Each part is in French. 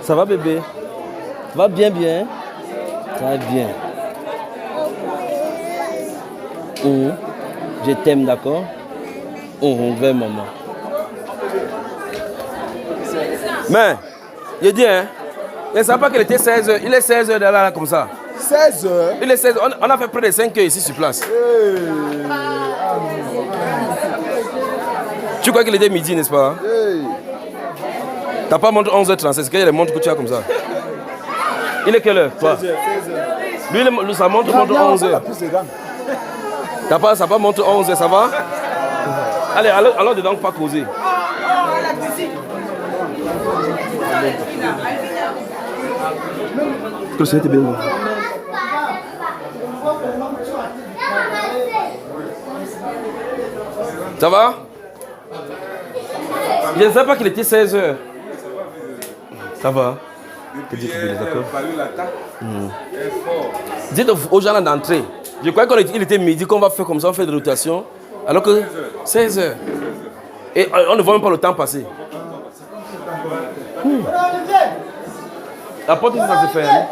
Ça va bébé? Ça va bien bien? Très bien. Je t'aime, d'accord? Vers maman. Mais, je dis, hein, je ne savais pas qu'il était 16h. Il est 16h de là, comme ça. 16h? Il est 16h. On a fait près de 5 heures ici sur place. Tu crois qu'il était midi, n'est-ce pas? T'as pas montré 11h36, c'est qu'il y a des montres que tu as comme ça. Il est quelle heure, toi? 16h. Lui, sa montre montre 11h. Ça n'a pas montré 11h, ça va? Allez, allons dedans, pas causer. Que c'était bien. Ça va? Je ne savais pas qu'il était 16h. Ça va? D'accord. Dites aux gens d'entrer. Je croyais qu'il était midi, qu'on va faire comme ça, on fait de rotation. Alors que 16h. Et on ne voit même pas le temps passer. La porte, ça se ferme.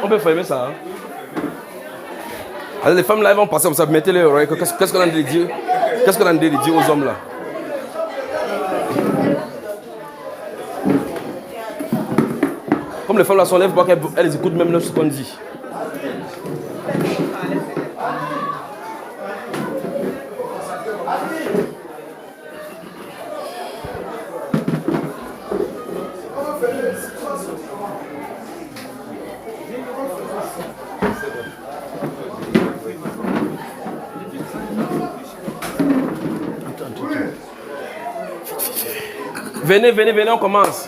On peut fermer ça. Hein? Alors les femmes là, elles vont passer comme ça, mettez les oreilles. Qu'est-ce qu'on a de dire? Qu'est-ce qu'on a de dire aux hommes là? Comme les femmes là sont lèvres, pas qu'elles écoutent même ce qu'on dit. Venez, on commence.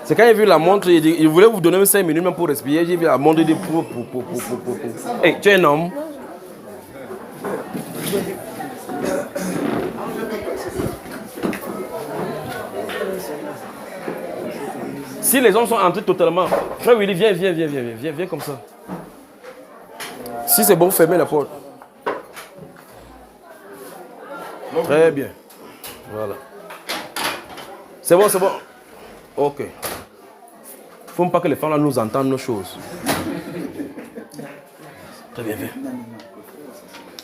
C'est quand il a vu la montre, il voulait vous donner 5 minutes même pour respirer. J'ai vu la montre, il dit pour. Hey, tu es un homme. Si les hommes sont entrés totalement, frère Willy, viens comme ça. Si c'est bon, fermez la porte. Très bien. Voilà. C'est bon. Ok. Faut pas que les femmes là nous entendent nos choses. Très bien, viens.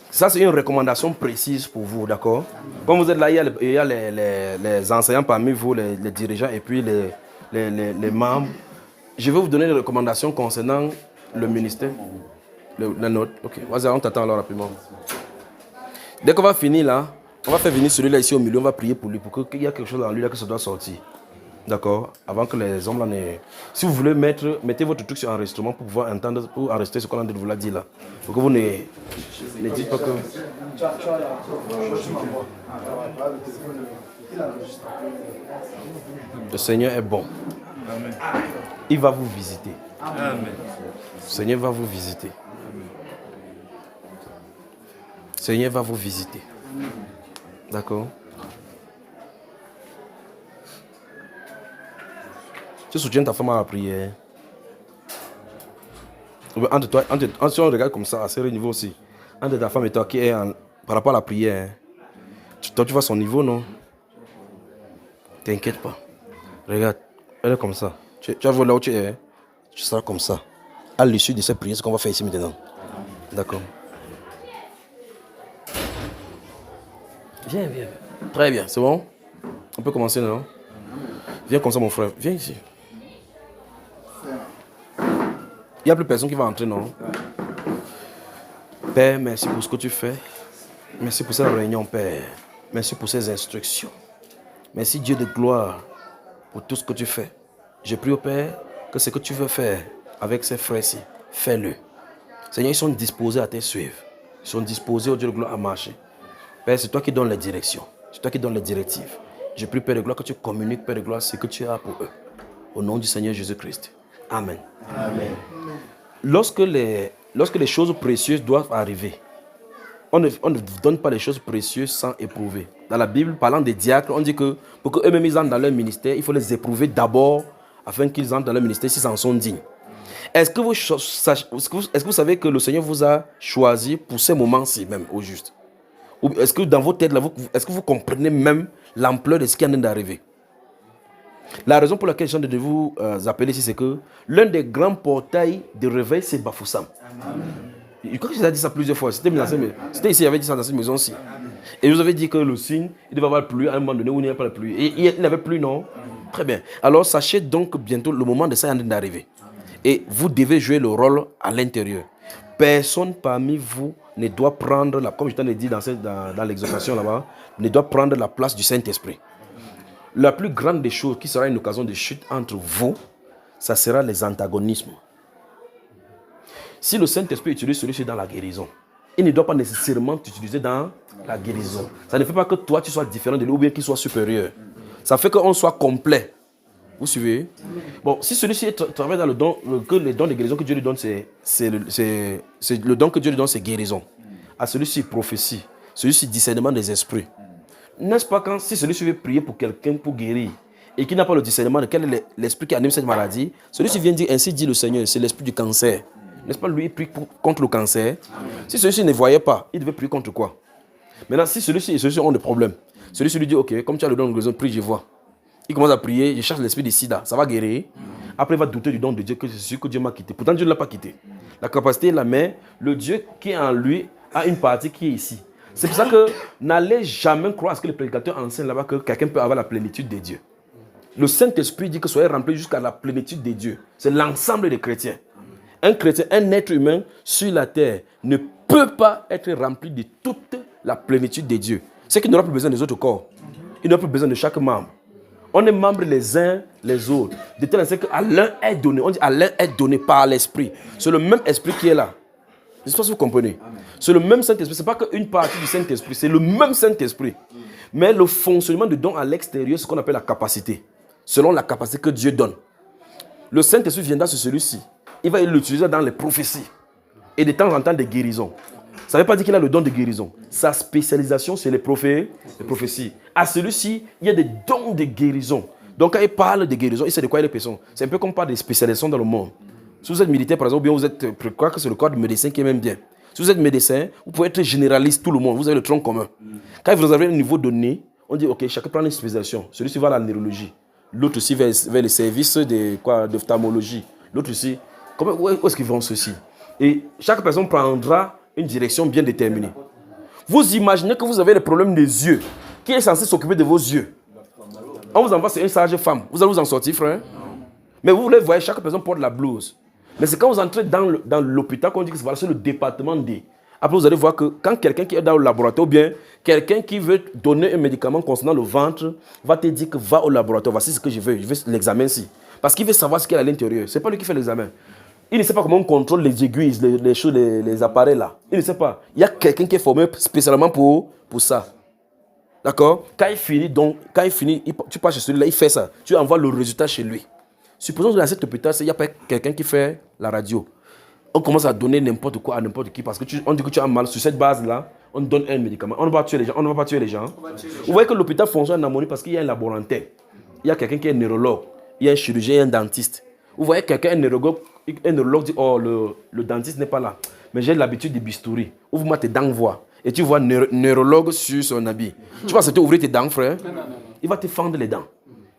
Ça, c'est une recommandation précise pour vous, d'accord? Comme vous êtes là, il y a les enseignants parmi vous, les dirigeants et puis les membres. Je vais vous donner des recommandations concernant le ministère. La note. Ok, vas-y, on t'attend alors rapidement. Dès qu'on va finir là, on va faire venir celui-là ici au milieu, on va prier pour lui, pour qu'il y ait quelque chose en lui là que ça doit sortir. D'accord? Avant que les hommes là ne... Si vous voulez mettez votre truc sur enregistrement pour pouvoir entendre, pour enregistrer ce qu'on a de vous l'a dit là. Pour que vous ne dites pas que... Le Seigneur est bon. Il va vous visiter. Le Seigneur va vous visiter. Le Seigneur va vous visiter. D'accord? Tu soutiens ta femme à la prière. Entre toi, si on regarde comme ça, à ce niveau aussi, entre ta femme et toi qui est par rapport à la prière, toi tu vois son niveau, non? T'inquiète pas. Regarde, elle est comme ça. Tu vas voir là où tu es, tu seras comme ça. À l'issue de cette prière, ce qu'on va faire ici maintenant. D'accord? Viens. Très bien, c'est bon? On peut commencer, non? Viens comme ça, mon frère. Viens ici. Il n'y a plus personne qui va entrer, non? Père, merci pour ce que tu fais. Merci pour cette réunion, Père. Merci pour ces instructions. Merci, Dieu de gloire, pour tout ce que tu fais. Je prie au Père que ce que tu veux faire avec ces frères-ci, fais-le. Seigneur, ils sont disposés à te suivre. Ils sont disposés, au Dieu de gloire, à marcher. Père, c'est toi qui donnes les directions. C'est toi qui donnes les directives. Je prie, Père de gloire, que tu communiques, Père de gloire, ce que tu as pour eux. Au nom du Seigneur Jésus-Christ. Amen. Amen. Lorsque les choses précieuses doivent arriver, on ne donne pas les choses précieuses sans éprouver. Dans la Bible, parlant des diacres, on dit que pour qu'eux-mêmes ils entrent dans leur ministère, il faut les éprouver d'abord afin qu'ils entrent dans leur ministère s'ils en sont dignes. Est-ce que vous savez que le Seigneur vous a choisi pour ces moments-ci même, au juste? Ou est-ce que dans vos têtes, là, est-ce que vous comprenez même l'ampleur de ce qui est en train d'arriver? La raison pour laquelle je suis en train de vous appeler ici, c'est que l'un des grands portails de réveil, c'est Bafoussam. Je crois que j'ai dit ça plusieurs fois. C'était ici, il avait dit ça dans cette maison aussi. Et je vous avais dit que le signe, il devait avoir plu à un moment donné où il n'y avait pas de pluie. Et il n'avait plus, non? Très bien. Alors sachez donc que bientôt, le moment de ça est en train d'arriver. Et vous devez jouer le rôle à l'intérieur. Personne parmi vous ne doit prendre, comme je t'en ai dit dans l'exhortation là-bas, ne doit prendre la place du Saint-Esprit. La plus grande des choses qui sera une occasion de chute entre vous, ça sera les antagonismes. Si le Saint-Esprit utilise celui-ci dans la guérison, il ne doit pas nécessairement t'utiliser dans la guérison. Ça ne fait pas que toi tu sois différent de lui ou bien qu'il soit supérieur. Ça fait qu'on soit complet. Vous suivez? Bon, si celui-ci travaille dans le don, que les dons de guérison que Dieu lui donne, c'est le don que Dieu lui donne, c'est guérison. À celui-ci, prophétie. Celui-ci, discernement des esprits. N'est-ce pas quand si celui-ci veut prier pour quelqu'un pour guérir et qui n'a pas le discernement de quel est l'esprit qui anime cette maladie, celui-ci vient dire, ainsi dit le Seigneur, c'est l'esprit du cancer. N'est-ce pas, lui, il prie contre le cancer. Si celui-ci ne voyait pas, il devait prier contre quoi? Maintenant, si celui-ci et celui-ci ont des problèmes, celui-ci lui dit, ok, comme tu as le don de guérison, prie, je vois. Il commence à prier, je cherche l'esprit du sida, ça va guérir. Après, il va douter du don de Dieu, que c'est sûr que Dieu m'a quitté. Pourtant, Dieu ne l'a pas quitté. La capacité est là, mais le Dieu qui est en lui a une partie qui est ici. C'est pour ça que n'allez jamais croire à ce que les prédicateurs enseignent là-bas que quelqu'un peut avoir la plénitude de Dieu. Le Saint-Esprit dit que soyez remplis jusqu'à la plénitude de Dieu. C'est l'ensemble des chrétiens. Un chrétien, un être humain sur la terre ne peut pas être rempli de toute la plénitude de Dieu. C'est qu'il n'aura plus besoin des autres corps. Il n'aura plus besoin de chaque membre. On est membres les uns les autres. De telle sorte qu'à l'un est donné. On dit à l'un est donné par l'Esprit. C'est le même Esprit qui est là. Je ne sais pas si vous comprenez. C'est le même Saint-Esprit. Ce n'est pas qu'une partie du Saint-Esprit. C'est le même Saint-Esprit. Mais le fonctionnement de don à l'extérieur, c'est ce qu'on appelle la capacité. Selon la capacité que Dieu donne. Le Saint-Esprit viendra sur celui-ci. Il va l'utiliser dans les prophéties. Et de temps en temps des guérisons. Ça ne veut pas dire qu'il a le don de guérison. Sa spécialisation, c'est les prophéties. À celui-ci, il y a des dons de guérison. Donc quand il parle de guérison, il sait de quoi il est question. C'est un peu comme par des spécialisations dans le monde. Si vous êtes militaire, par exemple, ou bien vous êtes, je crois que c'est le corps de médecin qui est même bien. Si vous êtes médecin, vous pouvez être généraliste, tout le monde. Vous avez le tronc commun. Quand vous avez un niveau donné, on dit, ok, chacun prend une spécialisation. Celui-ci va à la neurologie. L'autre aussi vers les services d'ophtalmologie. L'autre aussi. Où est-ce qu'ils vont ceci? Et chaque personne prendra une direction bien déterminée. Vous imaginez que vous avez des problèmes des yeux. Qui est censé s'occuper de vos yeux? On vous envoie sur une sage femme. Vous allez vous en sortir, frère? Mais vous les voyez, chaque personne porte la blouse. Mais c'est quand vous entrez dans l'hôpital qu'on dit que c'est le département D. Après, vous allez voir que quand quelqu'un qui est dans le laboratoire, ou bien quelqu'un qui veut donner un médicament concernant le ventre, va te dire que va au laboratoire. Voici ce que je veux l'examen-ci. Parce qu'il veut savoir ce qu'il y a à l'intérieur. Ce n'est pas lui qui fait l'examen. Il ne sait pas comment on contrôle les aiguilles, les choses, les appareils là. Il ne sait pas. Il y a quelqu'un qui est formé spécialement pour ça. D'accord? Quand il finit, tu passes chez celui-là, il fait ça. Tu envoies le résultat chez lui. Supposons que dans cet hôpital, il n'y a pas quelqu'un qui fait la radio. On commence à donner n'importe quoi à n'importe qui parce qu'on dit que tu as mal. Sur cette base-là, on donne un médicament. On ne va pas tuer les gens. On ne va pas tuer les gens. Vous voyez que l'hôpital fonctionne en harmonie parce qu'il y a un laborantin. Il y a quelqu'un qui est neurologue. Il y a un chirurgien et un dentiste. Vous voyez quelqu'un, un neurologue dit, oh, le dentiste n'est pas là. Mais j'ai l'habitude de bistouri. Ouvre-moi tes dents, vois. Et tu vois neurologue sur son habit. Tu vas te ouvrir tes dents, frère. Il va te fendre les dents.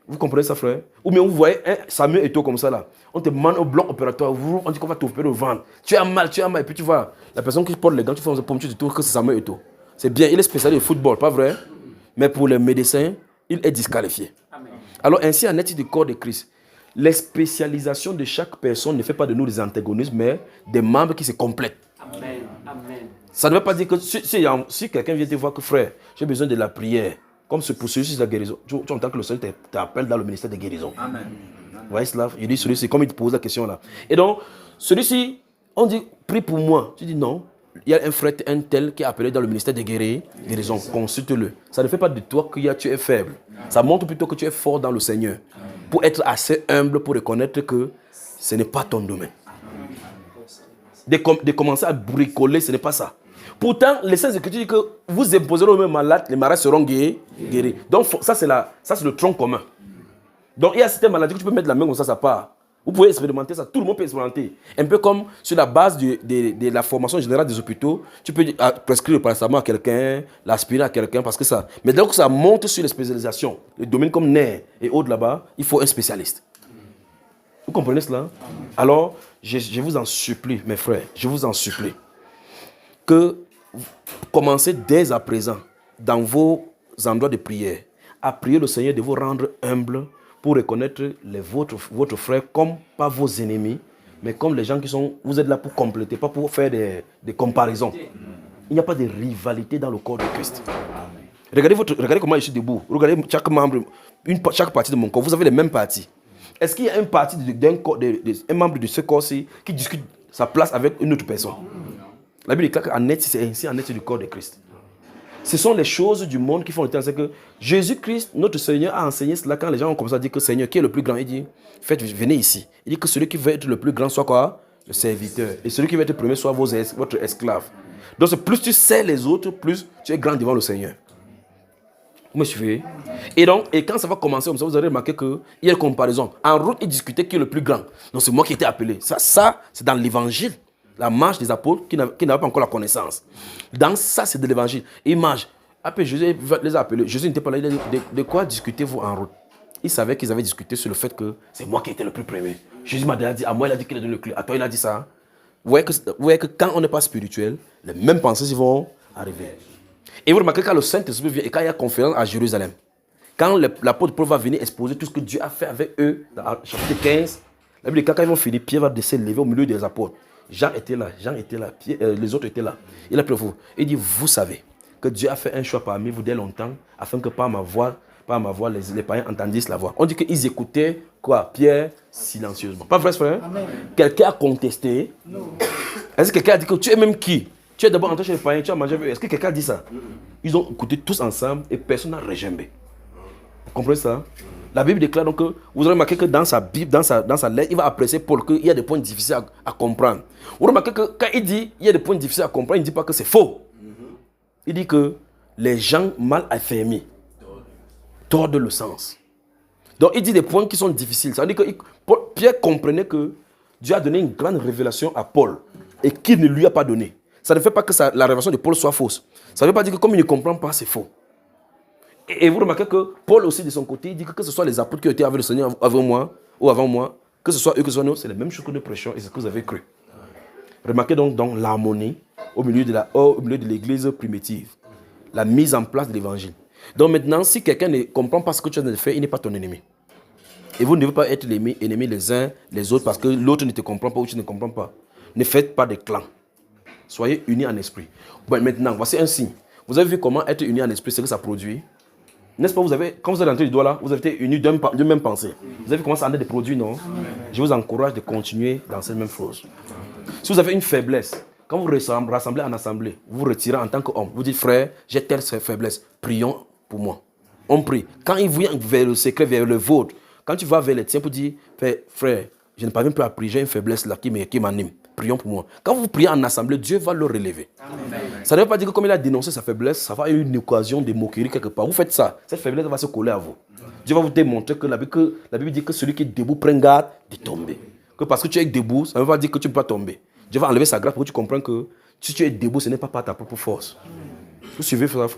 Vous comprenez ça, frère? Ou bien vous voyez Samuel Eto'o comme ça là. On te demande au bloc opératoire. On dit qu'on va t'opérer au ventre. Tu as mal. Et puis tu vois, la personne qui porte les gants, tu fais un pomme, tu te trouves que c'est Samuel Eto'o. C'est bien, il est spécialiste de football, pas vrai? Mais pour les médecins, il est disqualifié. Amen. Alors ainsi, en est-il du corps de Christ. Les spécialisations de chaque personne ne fait pas de nous des antagonistes, mais des membres qui se complètent. Amen. Amen. Ça ne veut pas dire que si quelqu'un vient te voir que frère, j'ai besoin de la prière, comme c'est pour celui-ci de la guérison, tu entends que le Seigneur t'appelle dans le ministère de guérison. Amen. Vous voyez cela? Il dit celui-ci, comme il te pose la question là. Et donc, celui-ci, on dit, prie pour moi. Tu dis non, il y a un frère, un tel qui est appelé dans le ministère de guérison, consulte-le. Ça ne fait pas de toi que tu es faible. Ça montre plutôt que tu es fort dans le Seigneur. Pour être assez humble pour reconnaître que ce n'est pas ton domaine. De commencer à bricoler, ce n'est pas ça. Pourtant, les Saintes Écritures disent que vous imposerez aux mêmes malades, les malades seront guéris. Donc ça c'est le tronc commun. Donc il y a certaines maladies que tu peux mettre la main comme ça part. Vous pouvez expérimenter ça, tout le monde peut expérimenter. Un peu comme sur la base de la formation générale des hôpitaux, tu peux prescrire le paracétamol à quelqu'un, l'aspirine à quelqu'un, parce que ça. Mais dès que ça monte sur les spécialisations, les domaines comme nerfs et autres là-bas, il faut un spécialiste. Vous comprenez cela? Alors, je vous en supplie, mes frères, je vous en supplie, que vous commencez dès à présent, dans vos endroits de prière, à prier le Seigneur de vous rendre humble pour reconnaître votre frère comme pas vos ennemis, mais comme les gens qui sont... Vous êtes là pour compléter, pas pour faire des comparaisons. Il n'y a pas de rivalité dans le corps de Christ. Regardez comment je suis debout. Regardez chaque membre, chaque partie de mon corps. Vous avez les mêmes parties. Est-ce qu'il y a une partie un membre de ce corps-ci qui discute sa place avec une autre personne? La Bible dit qu'en est, c'est ainsi en est du corps de Christ. Ce sont les choses du monde qui font le temps. C'est que Jésus-Christ, notre Seigneur, a enseigné cela quand les gens ont commencé à dire que Seigneur, qui est le plus grand? Il dit, venez ici. Il dit que celui qui veut être le plus grand soit quoi? Le serviteur. Et celui qui veut être le premier soit votre esclave. Donc plus tu sais les autres, plus tu es grand devant le Seigneur. Vous me suivez? Et quand ça va commencer comme ça, vous allez remarquer qu'il y a une comparaison. En route, ils discutaient qui est le plus grand. Donc c'est moi qui ai été appelé. Ça c'est dans l'évangile. La marche des apôtres qui n'avaient pas encore la connaissance. Dans ça, c'est de l'évangile. Image. Après, Jésus les a appelés. Jésus n'était pas là. Il a dit, de quoi discutez-vous en route? Il savait qu'ils avaient discuté sur le fait que c'est moi qui étais le plus premier. Jésus m'a déjà dit, à moi, il a dit qu'il a donné le clé. À toi, il a dit ça. Vous voyez que quand on n'est pas spirituel, les mêmes pensées vont arriver. Et vous remarquez quand le Saint-Esprit vient et quand il y a conférence à Jérusalem, quand l'apôtre Paul va venir exposer tout ce que Dieu a fait avec eux, dans chapitre 15, la Bible dit quand ils vont finir, Pierre va se lever au milieu des apôtres. Jean était là, les autres étaient là. Il a pris vous. Il dit, vous savez que Dieu a fait un choix parmi vous dès longtemps, afin que par ma voix, les païens entendissent la voix. On dit qu'ils écoutaient quoi? Pierre silencieusement. Pas vrai, frère? Quelqu'un a contesté? Non. Est-ce que quelqu'un a dit que tu es même qui? Tu es d'abord entré chez les païens, tu as mangé avec eux. Est-ce que quelqu'un a dit ça? Ils ont écouté tous ensemble et personne n'a regimbé. Vous comprenez ça? La Bible déclare donc que vous aurez remarqué que dans sa Bible, dans sa lettre, il va apprécier Paul qu'il y a des points difficiles à comprendre. Vous remarquez que quand il dit il y a des points difficiles à comprendre, il ne dit pas que c'est faux. Il dit que les gens mal affermis tordent le sens. Donc il dit des points qui sont difficiles. Ça veut dire que Pierre comprenait que Dieu a donné une grande révélation à Paul et qu'il ne lui a pas donné. Ça ne fait pas que la révélation de Paul soit fausse. Ça ne veut pas dire que comme il ne comprend pas, c'est faux. Et vous remarquez que Paul aussi de son côté, il dit que ce soit les apôtres qui ont été avec le Seigneur avant moi, que ce soit eux, que ce soit nous, c'est la même chose que nous prêchons et c'est ce que vous avez cru. Remarquez donc l'harmonie au milieu de l'église primitive. La mise en place de l'évangile. Donc maintenant, si quelqu'un ne comprend pas ce que tu as de faire, il n'est pas ton ennemi. Et vous ne devez pas être ennemis les uns les autres parce que l'autre ne te comprend pas ou tu ne comprends pas. Ne faites pas de clans. Soyez unis en esprit. Bon, maintenant, voici un signe. Vous avez vu comment être unis en esprit, c'est que ça produit. N'est-ce pas, quand vous êtes rentré du doigt là, vous avez été unis d'une même pensée. Vous avez vu comment ça en est des produits, non? Je vous encourage de continuer dans cette même chose. Si vous avez une faiblesse, quand vous rassemblez en assemblée, vous vous retirez en tant qu'homme. Vous dites, frère, j'ai telle faiblesse, prions pour moi. On prie. Quand il vient vers le secret, vers le vôtre, quand tu vas vers les tiens pour dire, frère, je ne parviens plus à prier, j'ai une faiblesse là qui m'anime. Prions pour moi. Quand vous priez en assemblée, Dieu va le relever. Amen. Ça ne veut pas dire que comme il a dénoncé sa faiblesse, ça va avoir une occasion de moquerie quelque part. Vous faites ça, cette faiblesse va se coller à vous. Dieu va vous démontrer que la Bible dit que celui qui est debout prend garde de tomber. Que parce que tu es debout, ça ne veut pas dire que tu ne peux pas tomber. Dieu va enlever sa grâce pour que tu comprennes que si tu es debout, ce n'est pas par ta propre force. Vous suivez, frère?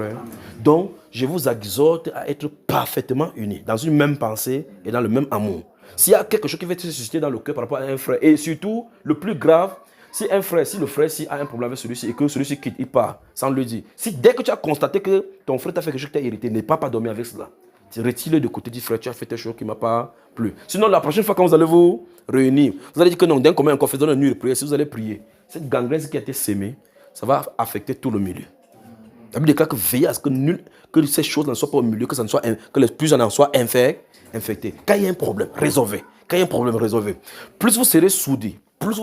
Donc, je vous exhorte à être parfaitement unis, dans une même pensée et dans le même amour. S'il y a quelque chose qui va se susciter dans le cœur par rapport à un frère, et surtout, le plus grave, si le frère a un problème avec celui-ci et que celui-ci quitte, il part, sans le dire. Si dès que tu as constaté que ton frère t'a fait quelque chose qui t'a irrité, n'aie pas dormir avec cela. Tu retires-le de côté, dis frère, tu as fait quelque chose qui ne m'a pas plu. Sinon, la prochaine fois quand vous allez vous réunir, vous allez dire que non, d'un commun, en confession de nuit de prière, si vous allez prier, cette gangrène qui a été sémée, ça va affecter tout le milieu. La Bible déclare que veillez à ce que ces choses ne soient pas au milieu, que les plus en soient infectés. Quand il y a un problème, résolvez. Plus vous serez soudés, plus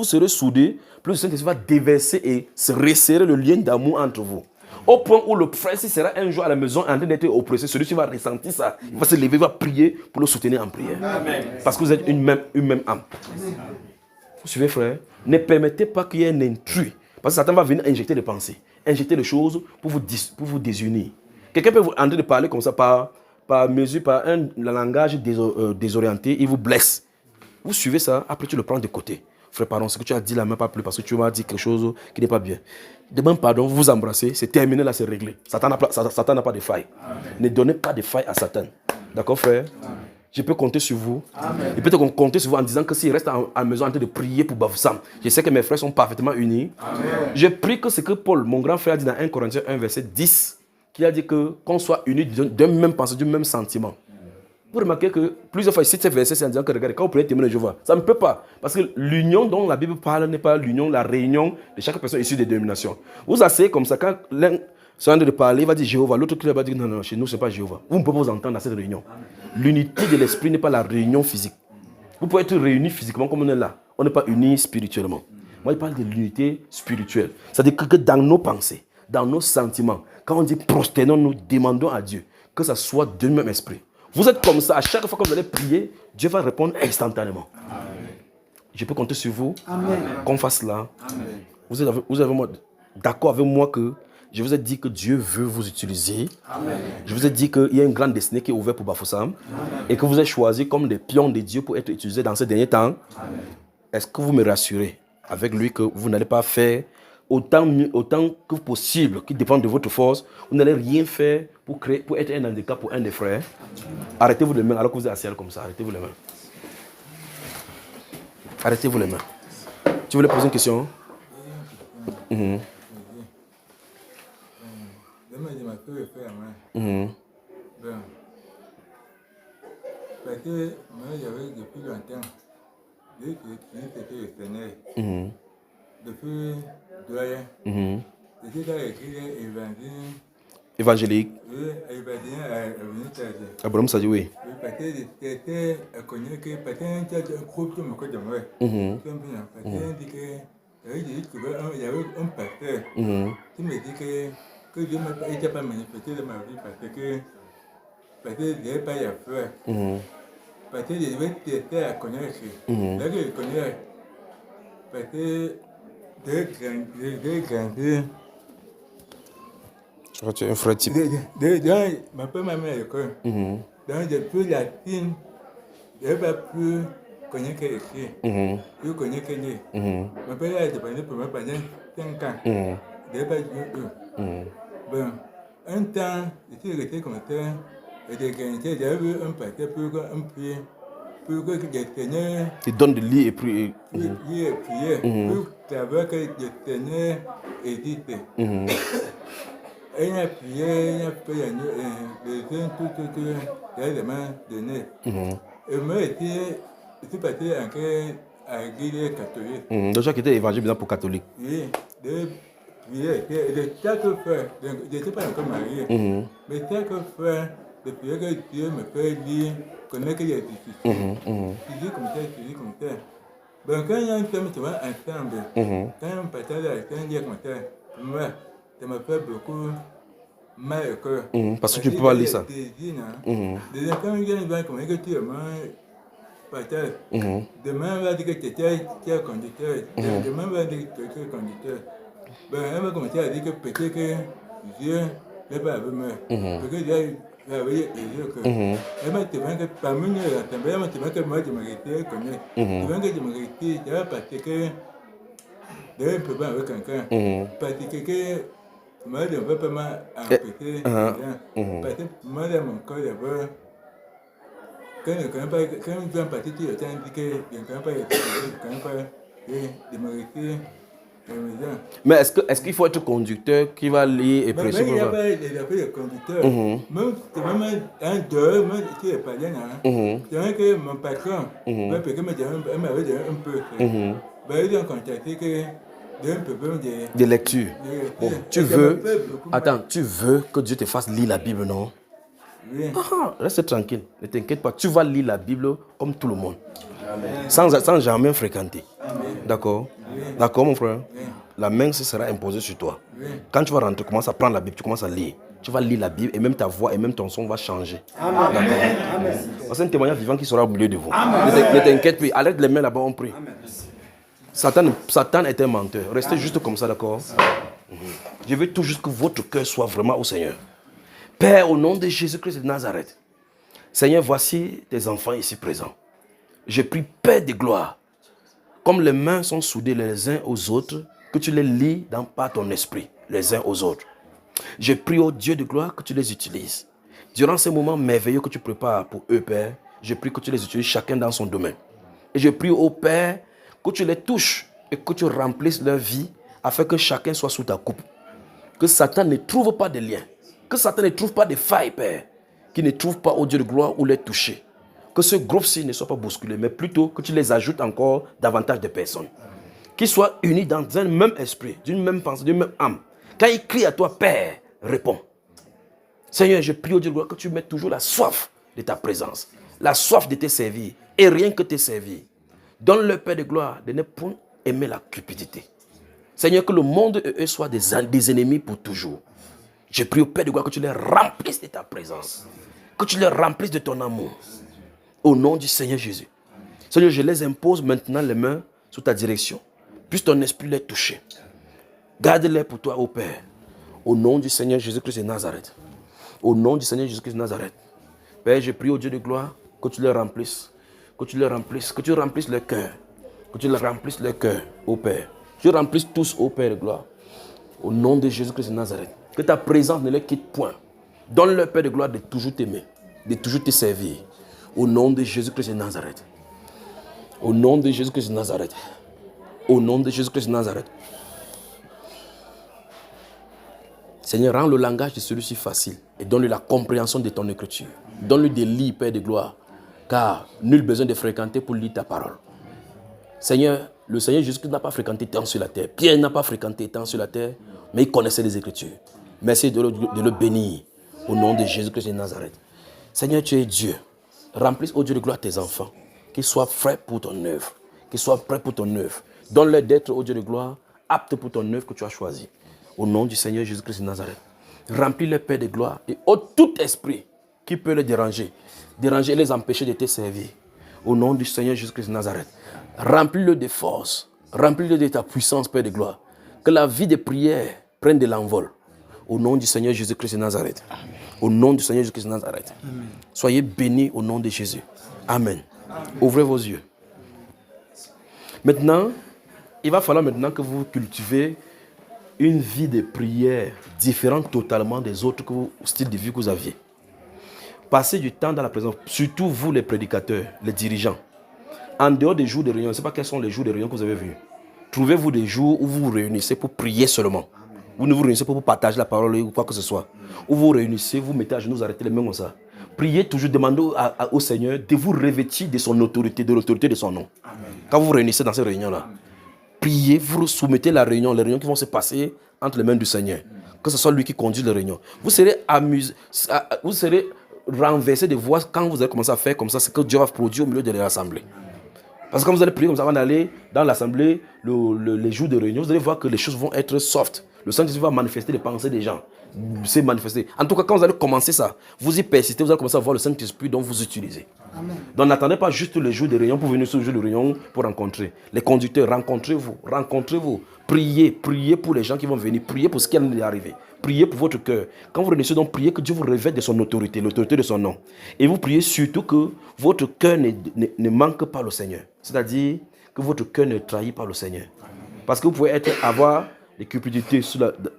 le Saint-Esprit va déverser et se resserrer le lien d'amour entre vous. Au point où le frère, s'il sera un jour à la maison en train d'être oppressé, celui-ci va ressentir ça. Il va se lever, il va prier pour le soutenir en prière. Amen. Parce que vous êtes une même âme. Vous suivez, frère? Ne permettez pas qu'il y ait un intrus. Parce que Satan va venir injecter des pensées, injecter des choses pour vous désunir. Quelqu'un peut vous en train de parler comme ça par mesure, par un langage désorienté, il vous blesse. Vous suivez ça, après tu le prends de côté. Frère, pardon, ce que tu as dit là, même pas plus parce que tu m'as dit quelque chose qui n'est pas bien. Demande pardon, vous vous embrassez, c'est terminé là, c'est réglé. Satan n'a pas de faille. Amen. Ne donnez pas de faille à Satan. D'accord, frère? Amen. Je peux compter sur vous. Amen. Et peut-être compter sur vous en disant que s'il reste à la maison en train de prier pour Bafoussam, je sais que mes frères sont parfaitement unis. Amen. Je prie que ce que Paul, mon grand frère, a dit dans 1 Corinthiens 1, verset 10, qu'il a dit qu'on soit unis d'un même pensée, du même sentiment. Vous remarquez que plusieurs fois, je cite ces versets, c'est en disant que regardez, quand vous prenez témoin de Jéhovah, ça ne peut pas. Parce que l'union dont la Bible parle n'est pas l'union, la réunion de chaque personne issue des dénominations. Vous asseyez comme ça, quand l'un se de parler, il va dire Jéhovah, l'autre qui va dire non, non, chez nous, ce n'est pas Jéhovah. Vous ne pouvez pas vous entendre dans cette réunion. L'unité de l'esprit n'est pas la réunion physique. Vous pouvez être réunis physiquement comme on est là. On n'est pas unis spirituellement. Moi, je parle de l'unité spirituelle. C'est-à-dire que dans nos pensées, dans nos sentiments, quand on dit prosternons, nous demandons à Dieu que ça soit d'un même esprit. Vous êtes comme ça, à chaque fois que vous allez prier, Dieu va répondre instantanément. Amen. Je peux compter sur vous. Amen. Qu'on fasse cela. Amen. Vous êtes d'accord avec moi que je vous ai dit que Dieu veut vous utiliser. Amen. Je vous ai dit qu'il y a une grande destinée qui est ouverte pour Bafoussam et que vous êtes choisis comme des pions de Dieu pour être utilisés dans ces derniers temps. Est-ce que vous me rassurez avec lui que vous n'allez pas faire autant que possible, qui dépend de votre force, vous n'allez rien faire pour être un handicap pour un des frères. Arrêtez-vous les mains alors que vous êtes assis comme ça. Arrêtez-vous les mains. Arrêtez-vous les mains. Tu voulais poser une question? Mm-hmm. Parce que moi j'avais depuis longtemps, c'était le Seigneur. Depuis doyen, j'étais dans l'église évangélique. Oui, évangélique à Abraham Sadi, oui. Parce que j'étais connu que peut-être un groupe qui me connaît. Parce que dit que il y avait un pasteur qui me dit que Dieu n'était pas manifesté dans ma vie parce que je n'avais pas de fleurs. Parce que je devais tester à connaître. Là que je connais, parce que de grandir. Tu es un frère type. Ma père m'a mis à l'école. Donc, depuis la Chine, je n'ai pas pu connaître écrit. Je connais que lire. Ma père a dépendé pour moi pendant 5 ans. Je n'ai pas eu. Bon, un temps, je suis resté comme ça. Et j'avais vu un pasteur pour un pied. Pour que le Seigneur. Il donne de lire et prier. Lire et prier. Pour savoir que le Seigneur existe. Il a prié, il a fait tout, il a donné. Et moi, je suis parti à l'église catholique. Donc, qui était évangile pour catholique. Oui, de prier. De chaque fois, je n'étais pas encore marié, mais chaque fois, de prier que Dieu me fait lire, connaître les difficultés. Tu dis comme ça. Bon, quand il y a un thème qui va ensemble, quand on partage avec un lien comme ça, moi, ça me fait beaucoup mal au cœur. Parce que tu ne peux pas lire ça. Des enfants viennent voir comment tu es partage. Demain, on va dire que tu es conducteur. Demain, on va dire que tu es conducteur. Ben, elle va commencer à dire que peut-être que Dieu n'est pas avec moi. Parce que Dieu va avec Dieu. Elle m'a dit que parmi nous, elle m'a dit que moi, je me retire comme elle. Je me que je me retire, je vais parce que je ne peux pas avec quelqu'un. Parce que moi, je ne veux pas m'empêcher. Parce que moi, dans mon corps, d'abord, quand je viens partir, tu as dit que je ne connais pas de me retirer. Mais est-ce qu'il faut être conducteur qui va lire et prêcher? Il n'y a pas de conducteur. Même un dehors, moi, je suis italien. C'est vrai que mon patron, m'avait dit un peu. Il a contacté que de lecture. Bon, tu veux que Dieu te fasse lire la Bible, non? Oui. Reste tranquille, ne t'inquiète pas. Tu vas lire la Bible comme tout le monde. Sans jamais fréquenter. D'accord? Oui. D'accord, mon frère? Oui. La main sera imposée sur toi. Oui. Quand tu vas rentrer, tu commences à prendre la Bible, tu commences à lire. Tu vas lire la Bible et même ta voix et même ton son va changer. Amen. C'est un témoignage vivant qui sera au milieu de vous. Ne t'inquiète pas. Arrête les mains là-bas, on prie. Amen. Satan est un menteur. Restez juste comme ça, d'accord? Je veux tout juste que votre cœur soit vraiment au Seigneur. Père, au nom de Jésus-Christ de Nazareth, Seigneur, voici tes enfants ici présents. Je prie, Père de gloire, comme les mains sont soudées les uns aux autres, que tu les lies par ton esprit, les uns aux autres. Je prie au Dieu de gloire que tu les utilises. Durant ces moments merveilleux que tu prépares pour eux, Père, je prie que tu les utilises chacun dans son domaine. Et je prie au Père que tu les touches et que tu remplisses leur vie afin que chacun soit sous ta coupe. Que Satan ne trouve pas de lien. Que Satan ne trouve pas de failles, Père. Qu'il ne trouve pas au Dieu de gloire où les toucher. Que ce groupe-ci ne soit pas bousculé, mais plutôt que tu les ajoutes encore davantage de personnes. Qu'ils soient unis dans un même esprit, d'une même pensée, d'une même âme. Quand ils crient à toi, Père, réponds. Seigneur, je prie au Dieu de gloire que tu mettes toujours la soif de ta présence. La soif de te servir. Et rien que te servir. Donne-leur, Père de gloire, de ne point aimer la cupidité. Seigneur, que le monde et eux soient des ennemis pour toujours. Je prie au Père de gloire que tu les remplisses de ta présence. Que tu les remplisses de ton amour. Au nom du Seigneur Jésus. Seigneur, je les impose maintenant les mains sous ta direction. Puisse ton esprit les toucher. Garde-les pour toi, ô Père. Au nom du Seigneur Jésus-Christ de Nazareth. Au nom du Seigneur Jésus-Christ de Nazareth. Père, je prie au Dieu de gloire que tu les remplisses. Que tu les remplisses. Que tu remplisses leur cœur. Que tu les remplisses leur cœur, ô Père. Que tu remplisses tous, ô Père de gloire. Au nom de Jésus-Christ de Nazareth. Que ta présence ne les quitte point. Donne-leur, Père de gloire, de toujours t'aimer. De toujours te servir. Au nom de Jésus-Christ de Nazareth. Au nom de Jésus-Christ de Nazareth. Au nom de Jésus-Christ de Nazareth. Seigneur, rends le langage de celui-ci facile et donne-lui la compréhension de ton écriture. Donne-lui des lits, Père de gloire, car nul besoin de fréquenter pour lire ta parole. Seigneur, le Seigneur Jésus-Christ n'a pas fréquenté tant sur la terre. Pierre n'a pas fréquenté tant sur la terre, mais il connaissait les Écritures. Merci de le bénir au nom de Jésus-Christ de Nazareth. Seigneur, tu es Dieu. Remplisse, ô Dieu de gloire, tes enfants. Qu'ils soient prêts pour ton œuvre. Qu'ils soient prêts pour ton œuvre. Donne-leur d'être, ô Dieu de gloire, aptes pour ton œuvre que tu as choisie. Au nom du Seigneur Jésus-Christ de Nazareth. Remplis les Père de gloire et ôte tout esprit qui peut les déranger. Déranger et les empêcher de te servir. Au nom du Seigneur Jésus-Christ de Nazareth. Remplis-le de force. Remplis-le de ta puissance, Père de gloire. Que la vie de prière prenne de l'envol. Au nom du Seigneur Jésus-Christ de Nazareth. Amen. Au nom du Seigneur Jésus-Christ de Nazareth. Amen. Soyez bénis au nom de Jésus. Amen. Amen. Ouvrez vos yeux. Maintenant, il va falloir maintenant que vous cultivez une vie de prière différente totalement des autres styles de vie que vous aviez. Passez du temps dans la présence, surtout vous les prédicateurs, les dirigeants. En dehors des jours de réunion, je ne sais pas quels sont les jours de réunion que vous avez vus. Trouvez-vous des jours où vous vous réunissez pour prier seulement. Vous ne vous réunissez pas pour partager la parole ou quoi que ce soit. Où vous vous réunissez, vous mettez à genoux, vous arrêtez les mains comme ça. Priez toujours, demandez au Seigneur de vous revêtir de son autorité, de l'autorité de son nom. Amen. Quand vous vous réunissez dans ces réunions-là, priez, vous soumettez les réunions qui vont se passer entre les mains du Seigneur. Que ce soit lui qui conduit les réunions. Vous serez amusé, vous serez renversé de voir quand vous allez commencer à faire comme ça, ce que Dieu va produire au milieu de l'assemblée. Parce que quand vous allez prier comme ça, avant d'aller dans l'assemblée, les jours de réunion, vous allez voir que les choses vont être soft. Le Saint-Esprit va manifester les pensées des gens. C'est manifesté. En tout cas, quand vous allez commencer ça, vous y persistez, vous allez commencer à voir le Saint-Esprit dont vous utilisez. Amen. Donc n'attendez pas juste les jours de réunion pour venir sur le jour de réunion pour rencontrer. Les conducteurs, rencontrez-vous. Priez pour les gens qui vont venir. Priez pour ce qui est arrivé. Priez pour votre cœur. Quand vous réunissez, donc priez que Dieu vous revête de son autorité, l'autorité de son nom. Et vous priez surtout que votre cœur ne manque pas le Seigneur. C'est-à-dire que votre cœur ne trahit pas le Seigneur. Parce que vous pouvez avoir des cupidités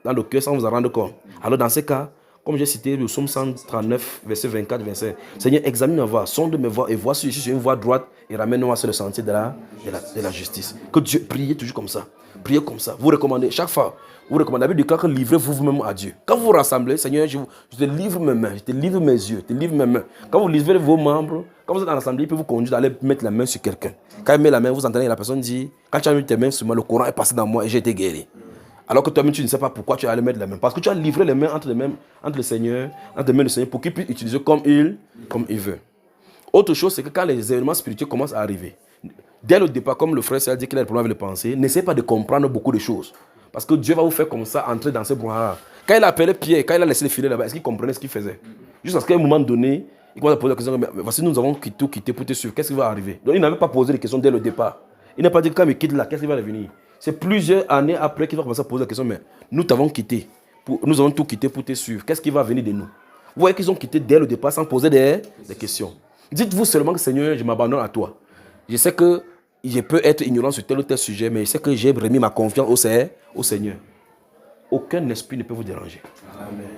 dans le cœur sans vous en rendre compte. Alors dans ces cas, comme j'ai cité le psaume 139, verset 24-25, Seigneur, examine ma voie, sonde mes voies et vois si je suis sur une voie droite et ramène-moi sur le sentier de la justice. Que Dieu, priez toujours comme ça. Priez comme ça. Vous recommandez, chaque fois, vous recommandez, la Bible déclare que livrez-vous vous-même à Dieu. Quand vous vous rassemblez, Seigneur, je te livre mes mains, je te livre mes yeux, je te livre mes mains. Quand vous livrez vos membres, quand vous êtes dans l'assemblée, il peut vous conduire d'aller mettre la main sur quelqu'un. Quand il met la main, vous entendez la personne dire, quand tu as mis tes mains sur moi, le courant est passé dans moi et j'ai été guéri. Alors que toi-même, tu ne sais pas pourquoi tu allais mettre la main. Parce que tu as livré les mains entre les mains du Seigneur pour qu'il puisse utiliser comme il veut. Autre chose, c'est que quand les événements spirituels commencent à arriver, dès le départ, comme le frère a dit qu'il a des problèmes avec les pensées, n'essayez pas de comprendre beaucoup de choses. Parce que Dieu va vous faire comme ça, entrer dans ce brouhaha. Quand il a appelé Pierre, quand il a laissé les filets là-bas, est-ce qu'il comprenait ce qu'il faisait? Jusqu'à ce qu'à un moment donné, il commence à poser la question, mais voici, nous avons tout quitté pour te suivre, qu'est-ce qui va arriver? Donc il n'avait pas posé les questions dès le départ. Il n'a pas dit, quand il quitte là, qu'est-ce qui va devenir? C'est plusieurs années après qu'il va commencer à poser la question, mais nous t'avons quitté, nous avons tout quitté pour te suivre. Qu'est-ce qui va venir de nous? Vous voyez qu'ils ont quitté dès le départ sans poser des questions. Dites-vous seulement que Seigneur, je m'abandonne à toi. Je sais que je peux être ignorant sur tel ou tel sujet, mais je sais que j'ai remis ma confiance au Seigneur. Aucun esprit ne peut vous déranger. Amen.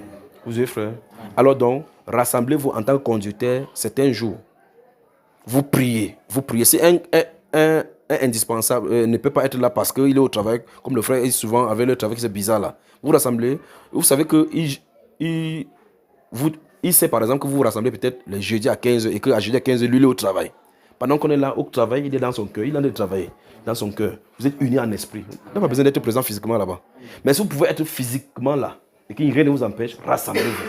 Vous voyez, frère? Alors donc, rassemblez-vous en tant que conducteur, c'est un jour. Vous priez. C'est un indispensable. Ne peut pas être là parce qu'il est au travail, comme le frère est souvent avec le travail, c'est bizarre là. Vous rassemblez, vous savez que il sait par exemple que vous vous rassemblez peut-être le jeudi à 15h et qu'à jeudi à 15h, lui il est au travail. Pendant qu'on est là au travail, il est dans son cœur, il est en train de travailler dans son cœur. Vous êtes unis en esprit. Vous n'avez pas besoin d'être présent physiquement là-bas. Mais si vous pouvez être physiquement là et que rien ne vous empêche, rassemblez-vous.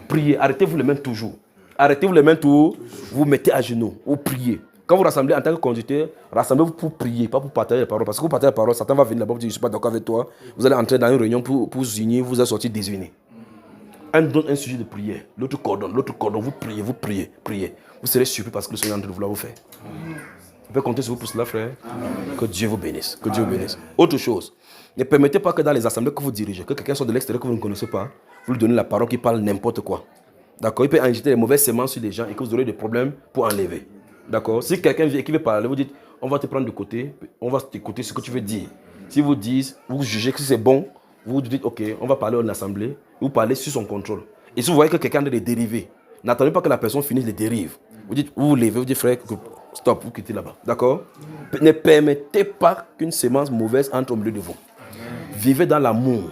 Priez, arrêtez-vous les mains toujours. Arrêtez-vous les mains toujours, vous mettez à genoux, vous priez. Quand vous rassemblez en tant que conducteur, rassemblez-vous pour prier, pas pour partager les paroles. Parce que vous partagez les paroles, Satan va venir là-bas, vous dire je ne suis pas d'accord avec toi. Vous allez entrer dans une réunion pour vous unir, vous allez sortir désunis. Un donne un sujet de prière, l'autre cordonne, vous priez. Vous serez surpris parce que le Seigneur est en train de vouloir vous faire. Vous pouvez compter sur vous pour cela, frère. Que Dieu vous bénisse. Que Dieu vous bénisse. Autre chose, ne permettez pas que dans les assemblées que vous dirigez, que quelqu'un soit de l'extérieur que vous ne connaissez pas, vous lui donnez la parole qui parle n'importe quoi. D'accord? Il peut injecter les mauvaises semences sur les gens et que vous aurez des problèmes pour enlever. D'accord? Si quelqu'un vient et qui veut parler, vous dites, on va te prendre de côté, on va t'écouter ce que tu veux dire. Si vous dites, vous jugez que c'est bon, vous dites, ok, on va parler en assemblée, vous parlez sur son contrôle. Et si vous voyez que quelqu'un a des dérivés, n'attendez pas que la personne finisse les dérives. Vous dites, vous vous levez, vous dites, frère, stop, vous quittez là-bas. D'accord? Ne permettez pas qu'une semence mauvaise entre au milieu de vous. Vivez dans l'amour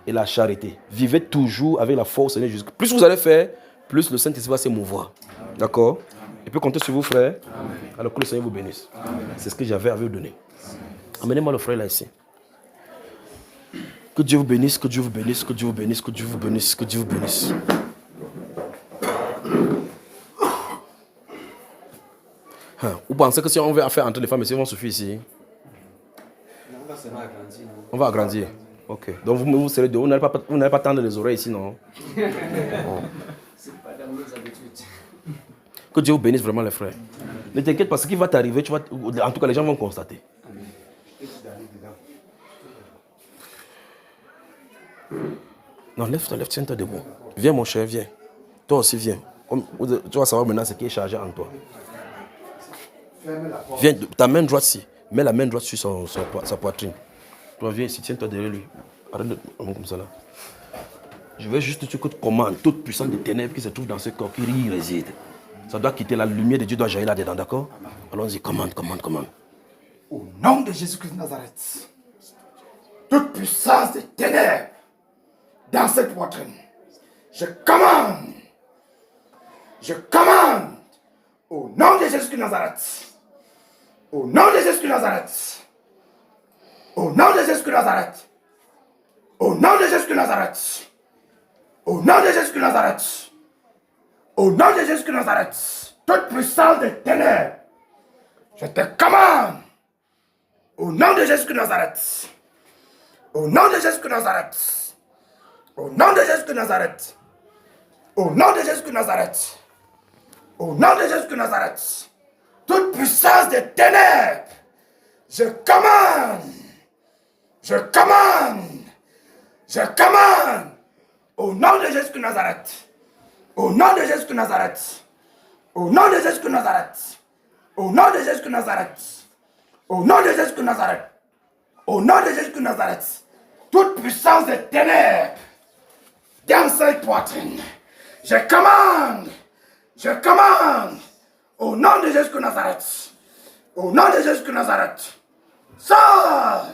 et la charité. Vivez toujours avec la force. Plus vous allez faire, plus le Saint-Esprit va se mouvoir. D'accord? Il peut compter sur vous, frère. Alors que le Seigneur vous bénisse. C'est ce que j'avais à vous donner. Amenez-moi le frère là ici. Que Dieu vous bénisse, que Dieu vous bénisse, que Dieu vous bénisse, que Dieu vous bénisse, que Dieu vous bénisse. Vous pensez que si on veut faire entrer les femmes ici, ils vont suffire ici? On va agrandir. Ok. Donc vous serez de vous n'allez pas tendre les oreilles ici, non? C'est pas dans nos habitudes. Que Dieu vous bénisse vraiment, les frères. Ne t'inquiète pas, ce qui va t'arriver, en tout cas, les gens vont constater. Non, lève-toi, tiens-toi debout. Viens, mon cher, viens. Toi aussi, viens. Tu vas savoir maintenant ce qui est chargé en toi. Viens, ta main droite ici. Mets la main droite sur sa poitrine. Toi, viens ici, tiens-toi derrière lui. Arrête de comme ça là. Je veux juste que tu commandes toute puissance des ténèbres qui se trouve dans ce corps, qui y réside. Ça doit quitter, la lumière de Dieu doit jaillir là-dedans, d'accord? Allons-y, commande. Au nom de Jésus-Christ de Nazareth, toute puissance des ténèbres dans cette poitrine, je commande, au nom de Jésus-Christ de Nazareth, au nom de Jésus-Christ de Nazareth, au nom de Jésus-Christ de Nazareth, au nom de Jésus-Christ de Nazareth, au nom de Jésus-Christ de Nazareth, au nom de Jésus-Christ de Nazareth, toute puissance des ténèbres, je te commande, au nom de Jésus-Christ de Nazareth, au nom de Jésus-Christ de Nazareth, au nom de Jésus-Christ de Nazareth, au nom de Jésus-Christ de Nazareth, au nom de Jésus-Christ de Nazareth, toute puissance des ténèbres, je commande, au nom de Jésus-Christ de Nazareth, au nom de Jésus-Christ de Nazareth, au nom de Jésus-Christ de Nazareth, au nom de Jésus-Christ de Nazareth, au nom de Jésus-Christ de Nazareth, au nom de Jésus-Christ de Nazareth, toute puissance des ténèbres dans cette poitrine, je commande, au nom de Jésus-Christ de Nazareth, au nom de Jésus-Christ de Nazareth, sors,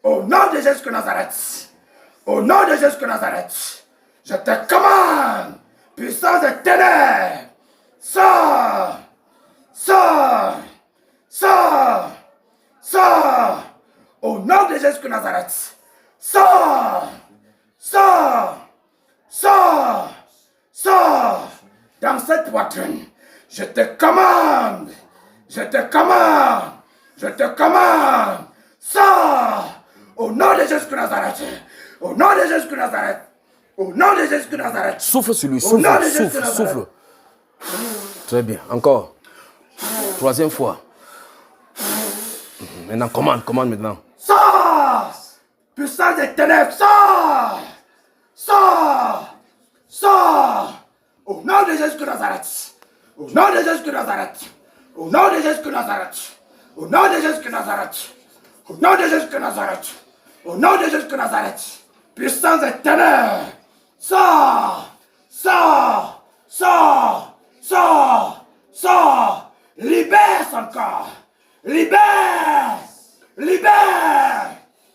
au nom de Jésus-Christ de Nazareth, au nom de Jésus-Christ de Nazareth, je te commande, puissance des ténèbres, sors, au nom de Jésus-Christ de Nazareth, sors, dans cette poitrine, je te commande, sors, au nom de Jésus-Christ de Nazareth, au nom de Jésus-Christ de Nazareth, au nom de Jésus-Christ de Nazareth. Souffle sur lui, souffle. Très bien, encore. Troisième fois. Maintenant, commande maintenant. Puissance des ténèbres, sors! Sors! Sors! Au nom de Jésus de Nazareth. Au nom de Jésus de Nazareth. Au nom de Jésus de Nazareth. Au nom de Jésus de Nazareth. Au nom de Jésus de Nazareth. Au nom de Jésus de Nazareth. Puissance des ténèbres. Sors! Sors! Sors! Sors! Sors! Libère son corps! Libère! Libère!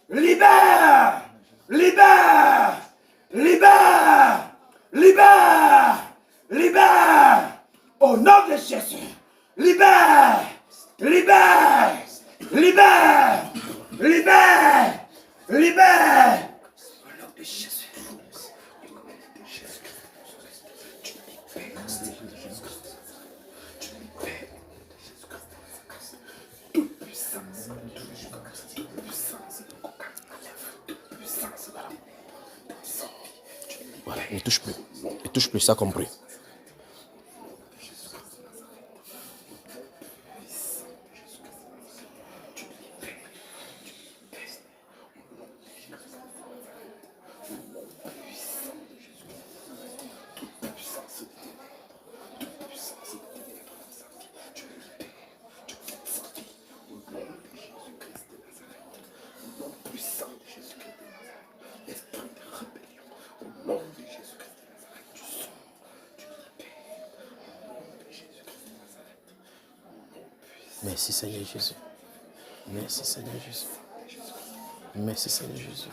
Libère! Libère! Libère! Libère! Libère! Au nom de Jésus! Libère! Libère! Libère! Libère! Libère! Au nom de Jésus! Voilà, il ne touche plus. Il ne touche plus, ça compris. Merci Seigneur Jésus. Merci Seigneur Jésus. Merci Seigneur Jésus.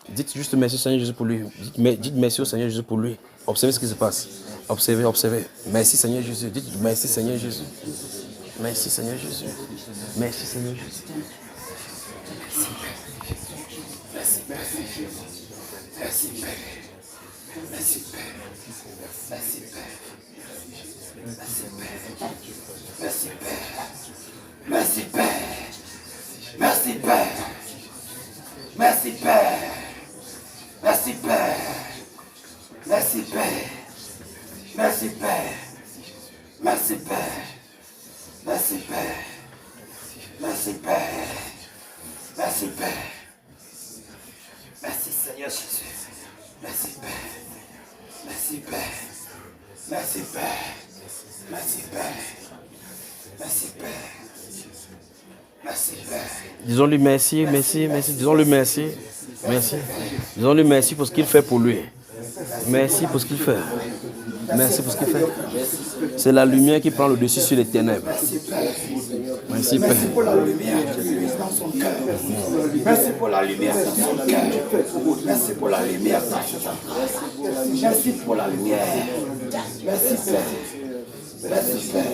Dites juste merci Seigneur Jésus pour lui. Dites merci au Seigneur Jésus pour lui. Observez ce qui se passe. Observez, observez. Merci Seigneur Jésus. Dites merci Seigneur Jésus. Merci Seigneur Jésus. Merci Seigneur Jésus. Merci Père. Merci Père. Merci Père. Merci Père. Merci Père. Merci Père. Merci Père. Merci Père. Merci Père. Merci Père. Merci Père. Merci Père. Merci Père. Merci Père. Merci Père. Merci Seigneur Jésus. Merci Père. Merci Père. Merci Père. Merci Père. Merci Père. Merci Père. Disons-lui merci, merci, merci. Disons-lui merci. Merci. Disons-lui merci pour ce qu'il fait pour lui. Merci pour ce qu'il fait. Merci pour ce qu'il fait. C'est la lumière qui prend le dessus sur les ténèbres. Merci Père. Merci pour la lumière qui est dans son cœur. Merci pour la lumière dans son cœur. Merci pour la lumière dans son cœur. Merci pour la lumière. Merci Père. Merci Père.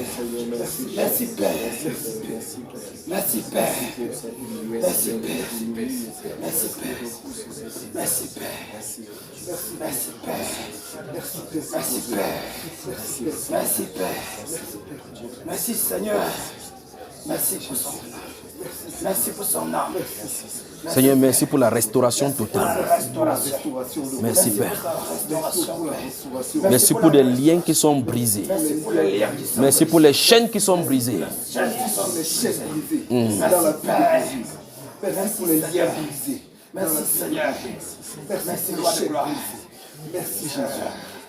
Merci Père. Merci Père. Merci Père. Merci Père. Merci Père. Merci Père. Merci Père. Merci Père. Merci Seigneur. Merci pour son âme. Merci pour son âme. Seigneur, merci pour la restauration totale. Merci Père. Merci pour les liens qui sont brisés. Merci pour les chaînes qui sont brisées. Merci pour les liens brisés. Merci Seigneur. Merci Roi de gloire. Merci Jésus.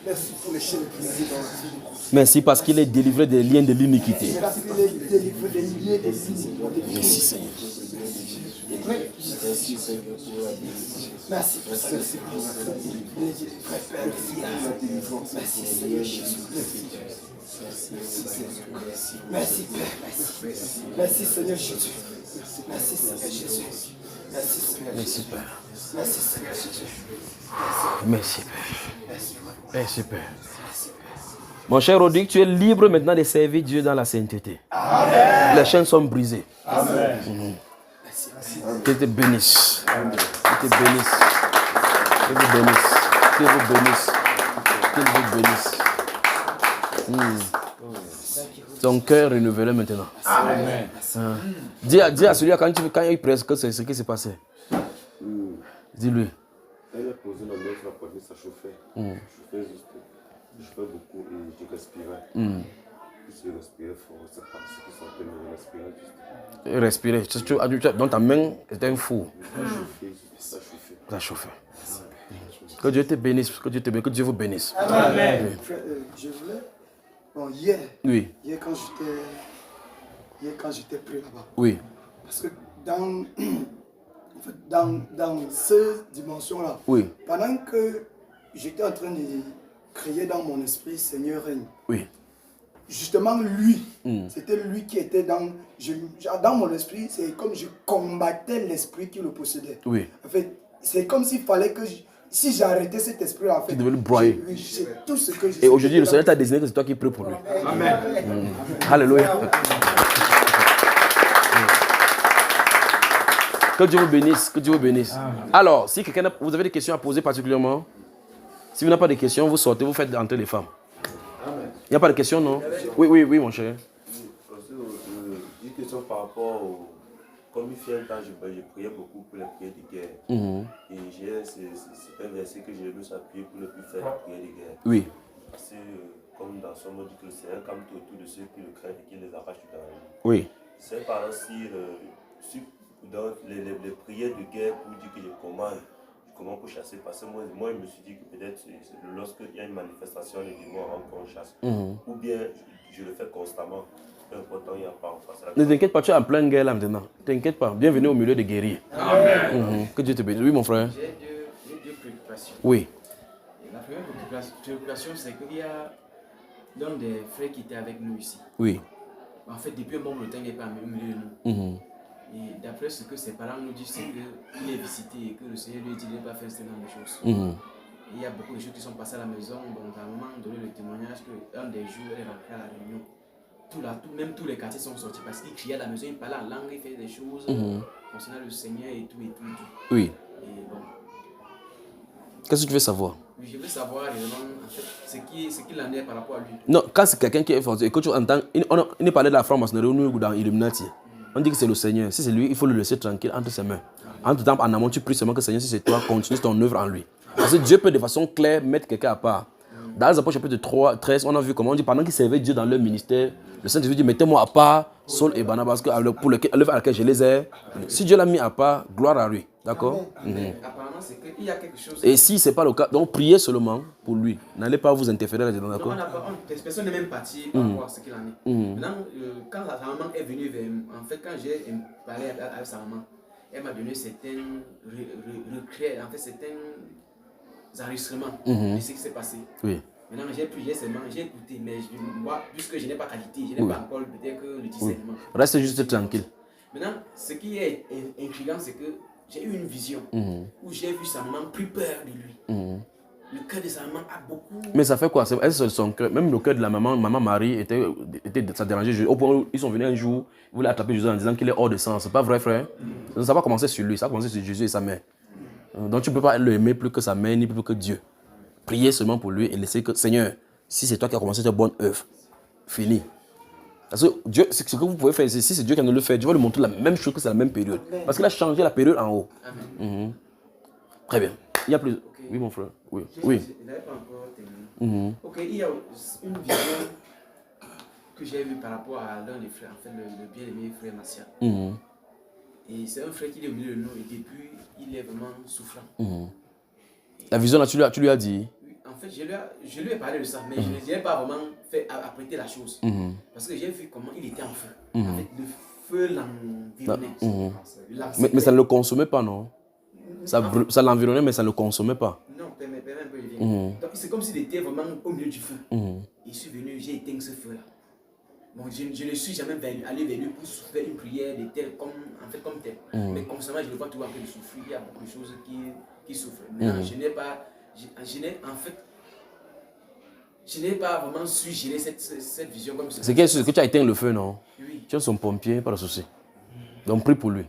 Merci pour les chaînes brisées dans le monde. Merci parce qu'il est délivré des liens de l'iniquité. Merci qu'il est délivré des liens des iniquités. Merci Seigneur. Merci pour ça. Merci Seigneur Jésus. Merci Père. Merci Seigneur Jésus. Merci Seigneur Jésus. Merci Seigneur Merci Jésus. Père. Merci Seigneur Jésus. Merci Père. Merci Père. Mon cher Rodrigue, tu es libre maintenant de servir Dieu dans la sainteté. Amen. Les chaînes sont brisées. Amen. Que te bénisse. Que te bénisse. Que te bénisse. Que vous bénisse. Que vous bénisse. Ton cœur renouvelé maintenant. Amen. Dis à celui-là quand il presse que c'est ce qui s'est passé. Dis-lui. Elle a posé la main sur la poitrine, ça chauffait. Je chauffais beaucoup et je respirais. puisse respirer fort, c'est pas ce qui s'appelle respirer juste. Respirer. Dans ta main, c'était un four. Ça chauffait. Ça chauffait. Que Dieu te bénisse, que Dieu te bénisse, que Dieu vous bénisse. Amen. Oui. Frère, je voulais. Bon, hier quand j'étais pris là-bas. Oui. Parce que dans cette dimension-là, Oui. pendant que j'étais en train de crier dans mon esprit, Seigneur règne. Oui. Justement, lui, c'était lui qui était dans mon esprit, c'est comme je combattais l'esprit qui le possédait. Oui. En fait, c'est comme s'il fallait que, si j'arrêtais cet esprit-là, en fait, Tu devais le broyer. c'est tout ce que je Et aujourd'hui, le Seigneur t'a désigné que c'est toi qui pries pour lui. Amen. Alléluia. Que Dieu vous bénisse, que Dieu vous bénisse. Alors, si quelqu'un vous avez des questions à poser particulièrement, si vous n'avez pas de questions, vous sortez, vous faites entrer les femmes. Il n'y a pas de questions, non? Oui, mon cher. Une question par rapport au... Comme il fait un temps, je priais beaucoup pour les prières de guerre. Et c'est un verset que j'ai lu s'appuyer pour ne plus faire la prière de guerre. Oui. Parce que, comme dans son mot, dit que le Seigneur campe autour de ceux qui le craignent et qui les arrachent tout à l'heure. Oui. C'est par là si dans les prières de guerre pour dire que je commande pour chasser, parce que moi je me suis dit que peut-être lorsqu'il y a une manifestation, les démons rentrent en chasse. Ou bien je le fais constamment. Peu importe, il n'y a pas en face. Ne t'inquiète pas, tu es en pleine guerre là maintenant. T'inquiète pas, bienvenue au milieu des guerriers. Amen. Que Dieu te bénisse. Oui, mon frère. J'ai deux préoccupations. Oui. La première préoccupation, c'est qu'il y a l'un des frères qui était avec nous ici. Oui. En fait, depuis un bon moment, il n'est pas au milieu de nous. Et d'après ce que ses parents nous disent, c'est qu'il est visité et que le Seigneur lui dit de ne pas faire ce genre de choses. Et il y a beaucoup de choses qui sont passées à la maison. Donc, à un moment donné, le témoignage qu'un des jours, elle est rentrée à la réunion. Même tous les quartiers sont sortis parce qu'il criait à la maison, il parlait en langue, il faisait des choses concernant le Seigneur et tout. Oui. Et bon. Qu'est-ce que tu veux savoir? Oui, je veux savoir réellement en fait, ce qu'il en est par rapport à lui. Non, quand c'est quelqu'un qui est forcé et que tu entends, il parlait de la franc-maçonnerie ou dans Illuminati. On dit que c'est le Seigneur. Si c'est lui, il faut le laisser tranquille entre ses mains. Entre temps, en amont, tu pries seulement que Seigneur, si c'est toi, continue ton œuvre en lui. Parce que Dieu peut de façon claire mettre quelqu'un à part. Dans les apôtres chapitre 3, 13, on a vu comment on dit pendant qu'ils servaient Dieu dans leur ministère, le Saint-Esprit dit mettez-moi à part, Saul et Barnabas, pour l'œuvre à laquelle je les ai. Si Dieu l'a mis à part, gloire à lui. D'accord? Apparemment, c'est qu'il y a quelque chose. Et si ce n'est pas le cas, donc priez seulement pour lui. N'allez pas vous interférer là-dedans. D'accord? Personne n'est même parti par rapport à ce qu'il en est. Maintenant, quand sa maman est venue vers moi, en fait, quand j'ai parlé avec sa maman, elle m'a donné certains regrets, en fait, certains enregistrements de ce qui s'est passé. Oui. Maintenant, j'ai prié seulement, j'ai écouté, mais moi, puisque je n'ai pas qualité, je n'ai pas encore peut-être que le discernement. Reste juste tranquille. Maintenant, ce qui est intriguant, c'est que j'ai eu une vision où j'ai vu sa maman plus peur de lui. Le cœur de sa maman a beaucoup... Mais ça fait quoi? C'est son cœur. Même le cœur de la maman Marie, ça dérangeait. Au point où ils sont venus un jour, ils voulaient attraper Jésus en disant qu'il est hors de sens. C'est pas vrai, frère? Ça n'a pas commencé sur lui, ça a commencé sur Jésus et sa mère. Donc tu ne peux pas l'aimer plus que sa mère, ni plus que Dieu. Priez seulement pour lui et laissez que, Seigneur, si c'est toi qui as commencé ta bonne œuvre, fini. Parce que Dieu, ce que vous pouvez faire, si c'est Dieu qui nous le fait, Dieu va lui montrer la même chose que c'est la même période. Parce qu'il a changé la période en haut. Très bien. Il y a plus. Okay. Oui, mon frère. Oui. Je n'avais pas encore terminé. Ok, il y a une vision que j'ai vue par rapport à l'un des frères, en fait, le bien-aimé frère Martial. Et c'est un frère qui est au milieu de nous et depuis, il est vraiment souffrant. La vision là, tu lui as dit? Oui, en fait, je lui ai parlé de ça, mais je n'ai pas vraiment fait apprêter la chose. Parce que j'ai vu comment il était en feu. En fait, le feu l'environnait. Mais ça ne le consommait pas, non? Ça l'environnait, mais ça ne le consommait pas. Non, permets un peu, je viens. Donc, c'est comme s'il était vraiment au milieu du feu. Je suis venu, j'ai éteint ce feu-là. Bon, je ne suis jamais allé vers lui pour souffrir une prière de tel, comme tel. Mais constamment, je le vois toujours en train de souffrir. Il y a beaucoup de choses qui souffrent. Maintenant, je n'ai pas vraiment su gérer cette vision comme ça. C'est quelque chose que tu as éteint le feu, non? Oui. Tu es son pompier, pas de souci. Donc, prie pour lui.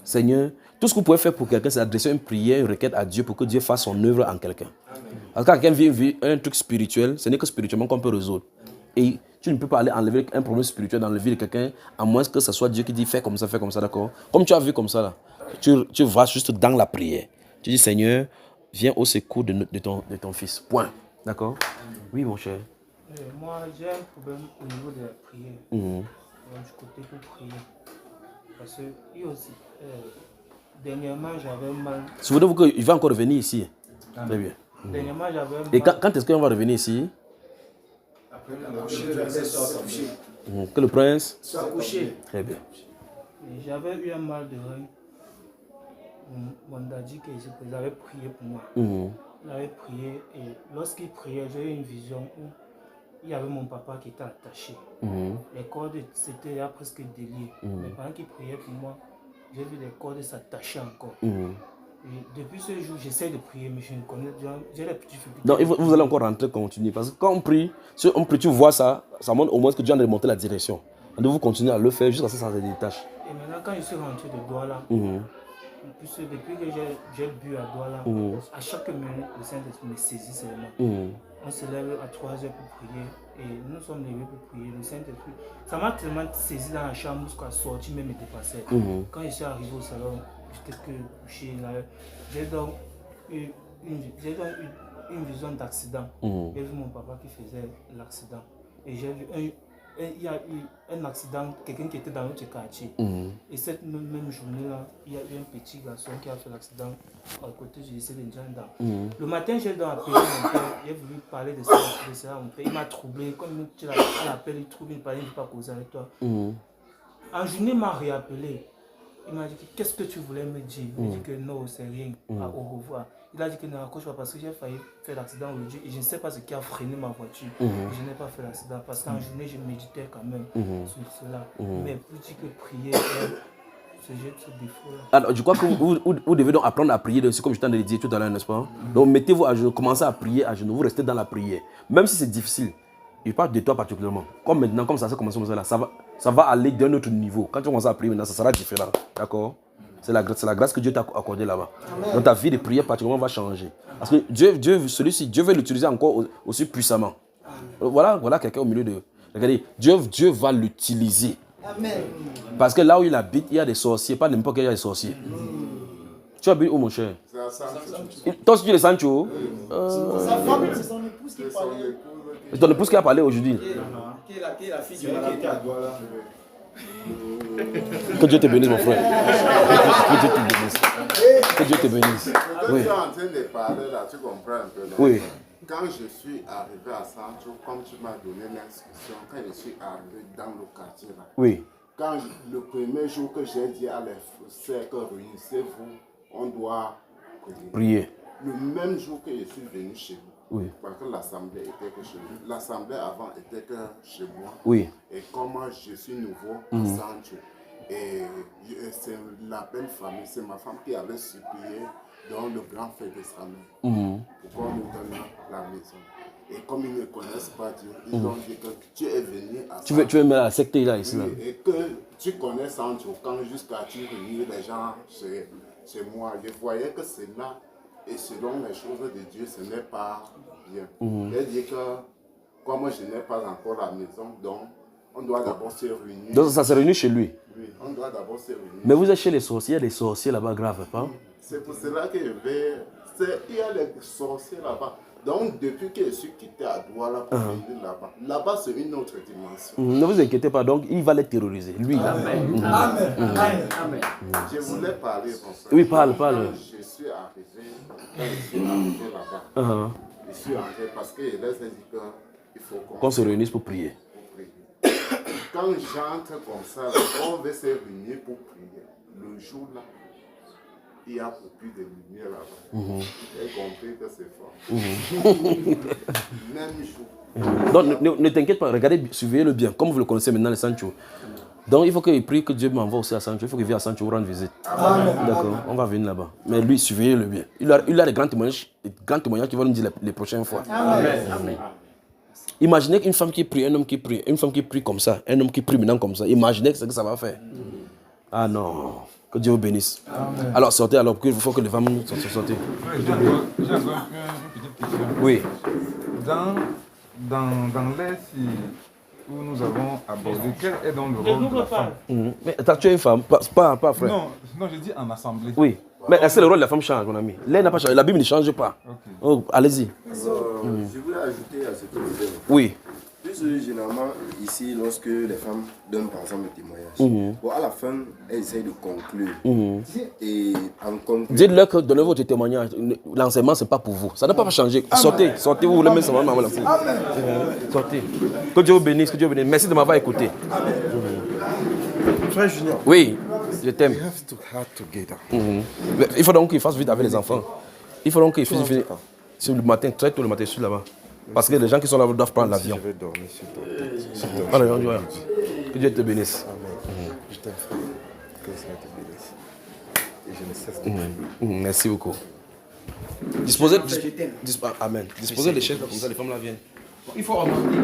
Seigneur, tout ce que vous pouvez faire pour quelqu'un, c'est adresser une prière, une requête à Dieu pour que Dieu fasse son œuvre en quelqu'un. Parce que quand quelqu'un vit un truc spirituel, ce n'est que spirituellement qu'on peut résoudre. Et tu ne peux pas aller enlever un problème spirituel dans la vie de quelqu'un, à moins que ce soit Dieu qui dit fais comme ça, d'accord? Comme tu as vu comme ça, là, tu vas juste dans la prière. Tu dis Seigneur, viens au secours de ton fils. Point. D'accord? Oui, mon cher. Moi, j'ai un problème au niveau de la prière. Du côté pour prier. Parce que aussi, dernièrement, j'avais mal. Souvenez-vous qu'il va encore revenir ici. Très bien. Dernièrement, j'avais mal. Et quand est-ce qu'on va revenir ici? Après la coucher, le prince soit couché. Que le prince Soit couché. Très bien. Et j'avais eu un mal de rein. Mon daddy il avait prié pour moi. Il avait prié et lorsqu'il priait, j'ai eu une vision où il y avait mon papa qui était attaché. Les cordes c'était presque déliées. Mais pendant qu'il priait pour moi, j'ai vu les cordes s'attacher encore. Et depuis ce jour, j'essaie de prier, mais je ne connais pas. J'ai les petits difficultés. Donc vous allez encore rentrer, continuer. Parce que quand on prie, si on prie, tu vois ça, ça montre au moins que Dieu a remonté la direction. Donc vous continuez à le faire jusqu'à ce que ça se détache. Et maintenant, quand je suis rentré de Douala, depuis que j'ai bu à Douala, à chaque minute, le Saint-Esprit me saisit seulement. On se lève à 3 heures pour prier et nous sommes levés pour prier. Le Saint-Esprit, ça m'a tellement saisi dans la chambre jusqu'à sortir, même me dépasser. Quand je suis arrivé au salon, j'étais que couché là. J'ai donc eu une vision d'accident. J'ai vu mon papa qui faisait l'accident. Et j'ai vu il y a eu un accident, quelqu'un qui était dans notre quartier. Et cette même journée-là, il y a eu un petit garçon qui a fait l'accident à côté du lycée de Ndjanda. Le matin, j'ai donc appelé mon père, j'ai voulu parler de ça à mon père. Il m'a troublé, comme tu l'appelles, il trouble, il ne veut pas causer avec toi. En journée, il m'a réappelé. Il m'a dit qu'est-ce que tu voulais me dire. Il m'a dit que non, c'est rien, au revoir. Il a dit que ne raccroche pas parce que j'ai failli faire l'accident aujourd'hui et je ne sais pas ce qui a freiné ma voiture. Je n'ai pas fait l'accident parce qu'en journée je méditais quand même sur cela. Mais plus que prier, c'est ce défaut-là. Alors je crois que vous devez donc apprendre à prier aussi, comme je t'en ai dit tout à l'heure, n'est-ce pas? Donc mettez-vous à genoux, commencez à prier à genoux, vous restez dans la prière. Même si c'est difficile, je parle de toi particulièrement. Comme maintenant, comme ça commence comme ça, ça va aller d'un autre niveau. Quand tu commences à prier maintenant, ça sera différent. D'accord? C'est la grâce que Dieu t'a accordée là-bas. Donc ta vie de prière particulièrement va changer. Parce que Dieu veut l'utiliser encore aussi puissamment. Voilà quelqu'un au milieu de... Regardez, Dieu va l'utiliser. Parce que là où il habite, il y a des sorciers. Pas n'importe quel, il y a des sorciers. Tu habites où mon cher? Toi aussi tu es Sancho? Sa femme, c'est son épouse qui parlait. C'est ton épouse qui a parlé aujourd'hui. Qui est la fille du Que Dieu te bénisse, mon frère. Que Dieu te bénisse. Que Dieu te bénisse. Quand tu es en train de parler là, tu comprends un peu. Non? Oui. Quand je suis arrivé à Sancho, comme tu m'as donné l'instruction, quand je suis arrivé dans le quartier là, Oui. quand le premier jour que j'ai dit à les frères que réunissez-vous, on doit Prier. Le même jour que je suis venu chez vous. Oui. Parce que l'assemblée était que chez vous. L'assemblée avant était que chez moi. Oui. Et comme je suis nouveau à Sancho, et c'est la belle famille, c'est ma femme qui avait supplié dans le grand frère de sa mère pour qu'on nous donne la maison. Et comme ils ne connaissent pas Dieu, ils ont dit que tu es venu à Sancho. Tu veux mettre la secte là ici là. Et que tu connais Sancho, quand jusqu'à tu réunis les gens chez moi, je voyais que c'est là. Et selon les choses de Dieu, ce n'est pas bien. J'ai dit que, comme je n'ai pas encore la maison, donc on doit d'abord se réunir. Donc ça se réunit chez lui. Oui, on doit d'abord se réunir. Mais vous êtes chez les sorciers, il y a des sorciers là-bas graves, pas? C'est pour cela que je vais. Il y a les sorciers là-bas. Donc, depuis que je suis quitté à Douala pour venir là-bas, là-bas c'est une autre dimension. Ne vous inquiétez pas, donc il va les terroriser, lui là. Amen. Amen. Je voulais parler comme ça. Oui, parle. Quand je suis arrivé là-bas, je suis entré parce que je les ai dit qu'il faut qu'on se réunisse pour prier. Quand j'entre comme ça, on veut se réunir pour prier. Le jour là, il y a beaucoup de lumière là-bas. J'ai compris que c'est fort. Même jour. Donc ne t'inquiète pas, regardez, surveillez-le bien, comme vous le connaissez maintenant, le Sancho. Donc il faut qu'il prie que Dieu m'envoie aussi à Sancho. Il faut qu'il vienne à Sancho pour rendre visite. D'accord, on va venir là-bas. Mais lui, surveillez-le bien. Il a des grands témoignages qui vont nous dire les prochaines fois. Amen. Imaginez qu'une femme qui prie, un homme qui prie, une femme qui prie comme ça, un homme qui prie maintenant comme ça. Imaginez ce que ça va faire. Ah non. Que Dieu vous bénisse. Amen. Alors sortez, alors il faut que les femmes sortent. J'ai encore une petite question. Oui. Dans les où nous avons abordé, quel est donc le rôle de la femme? Mais tu es une femme, pas frère. Non, je dis en assemblée. Oui. Mais c'est le rôle de la femme change, mon ami. Là, n'a pas changé. La Bible ne change pas. Okay. Oh, allez-y. Je voulais ajouter à ce que vous dites. Oui. généralement, ici, lorsque les femmes donnent par exemple le témoignage, bon, à la fin, elles essayent de conclure. Et en conclusion... Dites-leur que donnez votre témoignage. L'enseignement, ce n'est pas pour vous. Ça ne peut pas changer. Sortez, sortez, vous voulez mettre ça dans l'enseignement. Sortez. Que Dieu vous bénisse, que Dieu vous bénisse. Merci de m'avoir écouté. Frère Junior. Oui, je t'aime. We have to have together. Il faut donc qu'il fasse vite avec les enfants. Il faut donc qu'il fasse vite. Sur le matin, très tôt le matin, je suis là-bas. Parce que les gens qui sont là doivent prendre l'avion. Je vais dormir sur toi. Allez, que Dieu te bénisse. Amen. Je t'aime, frère. Que le Seigneur te bénisse. Et je ne cesse de prier. Merci beaucoup. Disposez, amen. Disposez les chaises comme ça, les femmes là viennent. Il faut remonter.